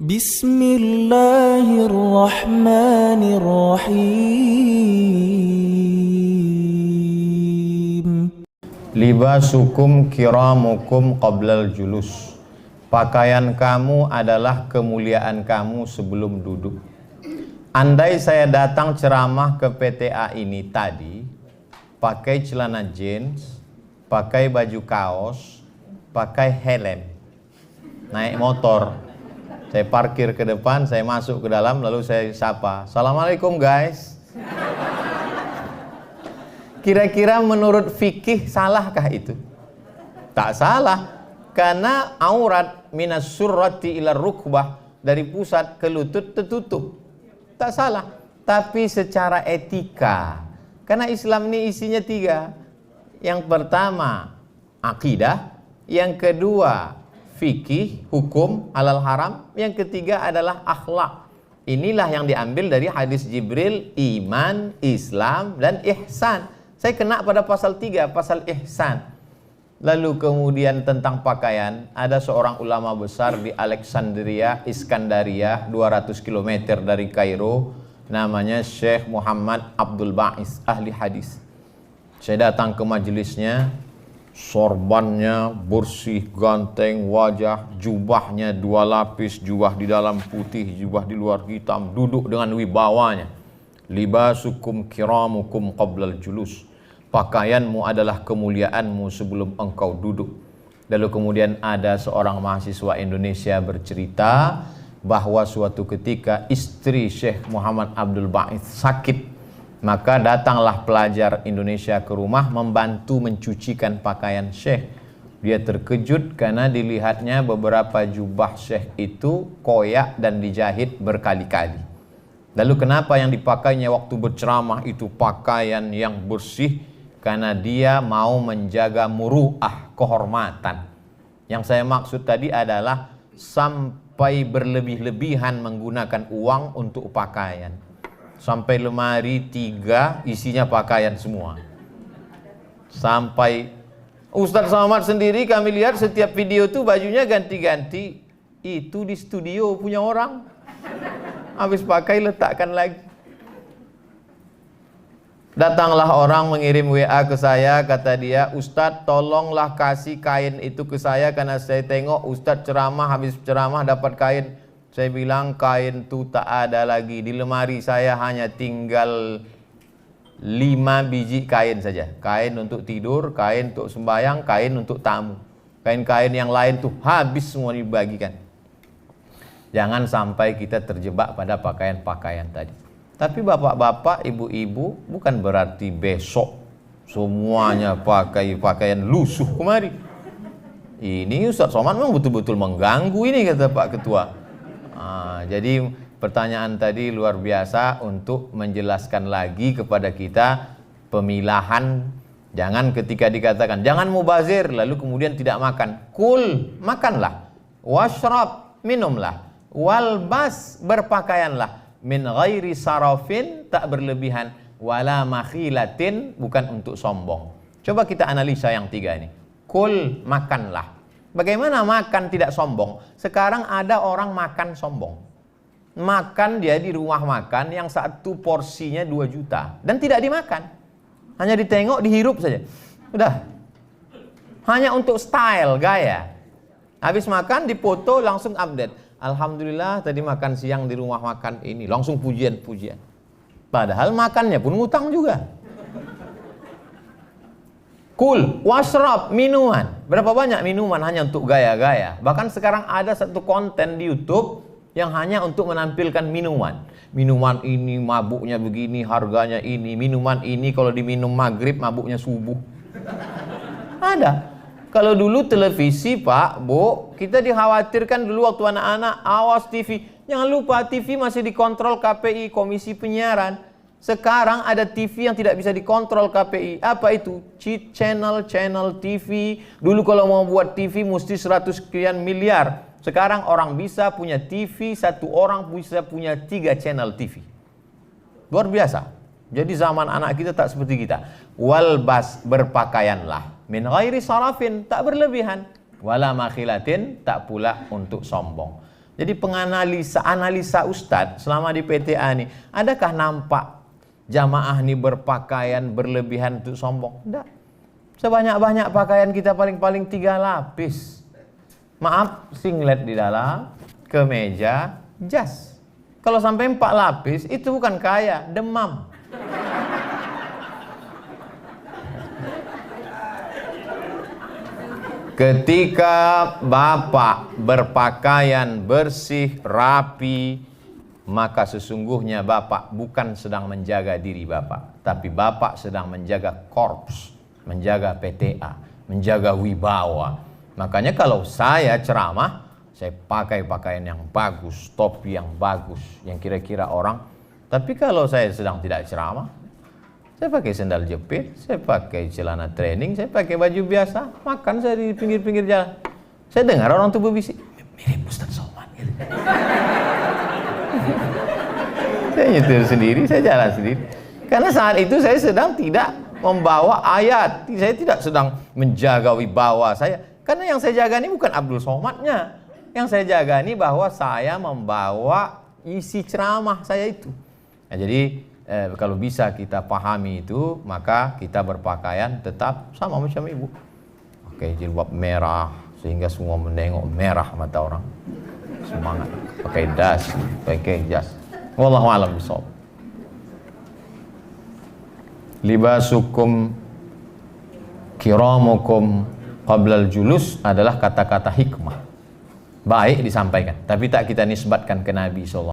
Bismillahirrahmanirrahim. Libasukum kiramukum qablal julus. Pakaian kamu adalah kemuliaan kamu sebelum duduk. Andai saya datang ceramah ke PTA ini tadi, pakai celana jeans, pakai baju kaos, pakai helm, naik motor, saya parkir ke depan, saya masuk ke dalam, lalu saya sapa, "Assalamualaikum guys." Kira-kira menurut fikih salahkah itu? Tak salah, karena aurat minas surrati ila rukbah, dari pusat ke lutut tertutup. Tak salah. Tapi secara etika, karena Islam ini isinya 3. Yang pertama akidah, yang kedua fikih, hukum halal haram, yang ketiga adalah akhlak. Inilah yang diambil dari hadis Jibril, iman, Islam, dan ihsan. Saya kena pada pasal 3, pasal ihsan. Lalu kemudian tentang pakaian, ada seorang ulama besar di Alexandria, Iskandaria, 200 km dari Kairo, namanya Syekh Muhammad Abdul Ba'is, ahli hadis. Saya datang ke majelisnya, sorbannya bersih, ganteng, wajah, jubahnya 2 lapis, jubah di dalam putih, jubah di luar hitam, duduk dengan wibawanya. Libasukum kiramukum qablal julus. Pakaianmu adalah kemuliaanmu sebelum engkau duduk. Lalu kemudian ada seorang mahasiswa Indonesia bercerita bahwa suatu ketika istri Syekh Muhammad Abdul Ba'is sakit. Maka datanglah pelajar Indonesia ke rumah membantu mencucikan pakaian Syekh. Dia terkejut karena dilihatnya beberapa jubah Syekh itu koyak dan dijahit berkali-kali. Lalu kenapa yang dipakainya waktu berceramah itu pakaian yang bersih? Karena dia mau menjaga muru'ah, kehormatan. Yang saya maksud tadi adalah sampai berlebih-lebihan menggunakan uang untuk pakaian. Sampai lemari 3 isinya pakaian semua. Sampai Ustadz Somad sendiri kami lihat setiap video tuh bajunya ganti-ganti. Itu di studio punya orang. Habis pakai letakkan lagi. Datanglah orang mengirim WA ke saya, kata dia, "Ustadz tolonglah kasih kain itu ke saya karena saya tengok Ustadz ceramah, habis ceramah dapat kain." Saya bilang kain itu tak ada lagi. Di lemari saya hanya tinggal 5 biji kain saja. Kain untuk tidur, kain untuk sembahyang, kain untuk tamu. Kain-kain yang lain tuh habis semua dibagikan. Jangan sampai kita terjebak pada pakaian-pakaian tadi. Tapi bapak-bapak, ibu-ibu, bukan berarti besok semuanya pakai pakaian lusuh kemari. Ini Ustadz Somad memang betul-betul mengganggu ini, kata Pak Ketua. Jadi pertanyaan tadi luar biasa untuk menjelaskan lagi kepada kita pemilahan. Jangan ketika dikatakan jangan mubazir lalu kemudian tidak makan. Kul, makanlah. Washrab, minumlah. Walbas, berpakaianlah. Min ghairi sarafin, tak berlebihan. Wala makhilatin, bukan untuk sombong. Coba kita analisa yang 3 ini. Kul, makanlah. Bagaimana makan tidak sombong? Sekarang ada orang makan sombong. Makan dia di rumah makan yang 1 porsinya 2 juta dan tidak dimakan. Hanya ditengok, dihirup saja. Udah. Hanya untuk style, gaya. Habis makan dipoto langsung update. Alhamdulillah tadi makan siang di rumah makan ini, langsung pujian-pujian. Padahal makannya pun ngutang juga. Kul, washrab, minuman. Berapa banyak minuman hanya untuk gaya-gaya. Bahkan sekarang ada satu konten di YouTube yang hanya untuk menampilkan minuman. Minuman ini mabuknya begini, harganya ini. Minuman ini kalau diminum maghrib mabuknya subuh. Ada. Kalau dulu televisi Pak, Bu, kita dikhawatirkan dulu waktu anak-anak, awas TV. Jangan lupa TV masih dikontrol KPI, Komisi Penyiaran. Sekarang ada TV yang tidak bisa dikontrol KPI. Apa itu? Cheat channel TV. Dulu kalau mau buat TV mesti 100 sekian miliar. Sekarang orang bisa punya TV, 1 orang bisa punya 3 channel TV. Luar biasa. Jadi zaman anak kita tak seperti kita. Walbas, berpakaianlah. Min ghairi sarafin, tak berlebihan. Wala makhilatin, tak pula untuk sombong. Jadi analisa Ustadz selama di PTA ini, adakah nampak jamaah ini berpakaian berlebihan untuk sombong? Tidak. Sebanyak-banyak pakaian kita paling-paling 3 lapis. Maaf, singlet di dalam, kemeja, jas. Kalau sampai 4 lapis, itu bukan kaya, demam. Ketika Bapak berpakaian bersih, rapi, maka sesungguhnya Bapak bukan sedang menjaga diri Bapak, tapi Bapak sedang menjaga korps, menjaga PTA, menjaga wibawa. Makanya kalau saya ceramah, saya pakai pakaian yang bagus, topi yang bagus, yang kira-kira orang. Tapi kalau saya sedang tidak ceramah, saya pakai sendal jepit, saya pakai celana training, saya pakai baju biasa, makan saya di pinggir-pinggir jalan. Saya dengar orang tuh berbisik, mirip Ustaz Somad gitu. Saya nyetir sendiri, saya jalan sendiri. Karena saat itu saya sedang tidak membawa ayat, saya tidak sedang menjaga wibawa saya. Karena yang saya jaga ini bukan Abdul Somadnya. Yang saya jaga ini bahwa saya membawa isi ceramah saya itu. Nah, jadi kalau bisa kita pahami itu, maka kita berpakaian tetap sama macam ibu. Oke, jilbab merah sehingga semua menengok, merah mata orang. Semangat. Pakai das, pakai jas. Wallahu a'lam bishawab. Libasukum kiramukum qablal julus adalah kata-kata hikmah. Baik disampaikan, tapi tak kita nisbatkan ke Nabi SAW.